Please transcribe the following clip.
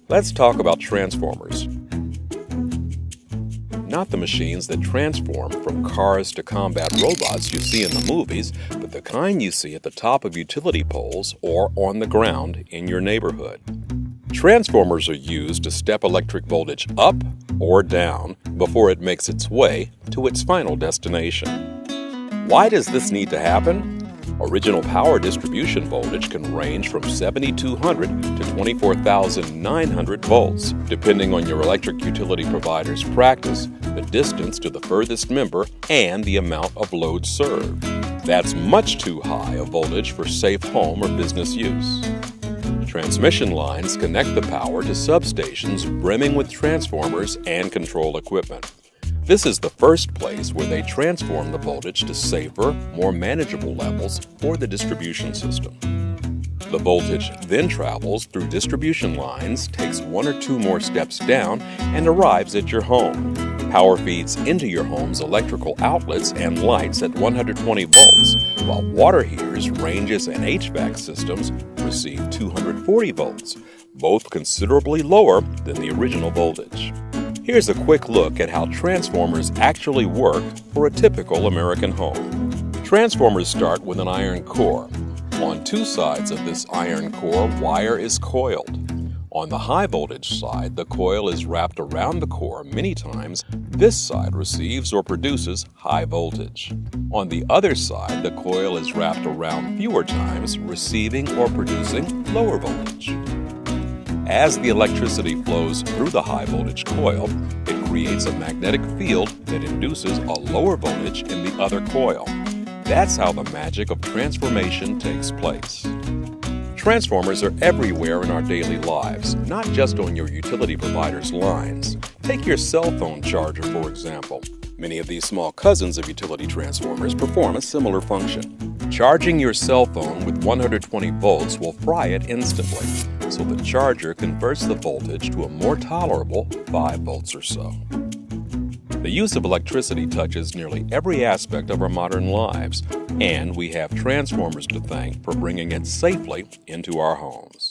Let's talk about transformers. Not the machines that transform from cars to combat robots you see in the movies, but the kind you see at the top of utility poles or on the ground in your neighborhood. Transformers are used to step electric voltage up or down before it makes its way to its final destination. Why does this need to happen? Original power distribution voltage can range from 7,200 to 24,900 volts, depending on your electric utility provider's practice, the distance to the furthest member, and the amount of load served. That's much too high a voltage for safe home or business use. Transmission lines connect the power to substations brimming with transformers and control equipment. This is the first place where they transform the voltage to safer, more manageable levels for the distribution system. The voltage then travels through distribution lines, takes one or two more steps down, and arrives at your home. Power feeds into your home's electrical outlets and lights at 120 volts, while water heaters, ranges, and HVAC systems receive 240 volts, both considerably lower than the original voltage. Here's a quick look at how transformers actually work for a typical American home. Transformers start with an iron core. On two sides of this iron core, wire is coiled. On the high voltage side, the coil is wrapped around the core many times. This side receives or produces high voltage. On the other side, the coil is wrapped around fewer times, receiving or producing lower voltage. As the electricity flows through the high voltage coil, it creates a magnetic field that induces a lower voltage in the other coil. That's how the magic of transformation takes place. Transformers are everywhere in our daily lives, not just on your utility provider's lines. Take your cell phone charger, for example. Many of these small cousins of utility transformers perform a similar function. Charging your cell phone with 120 volts will fry it instantly, so the charger converts the voltage to a more tolerable 5 volts or so. The use of electricity touches nearly every aspect of our modern lives, and we have transformers to thank for bringing it safely into our homes.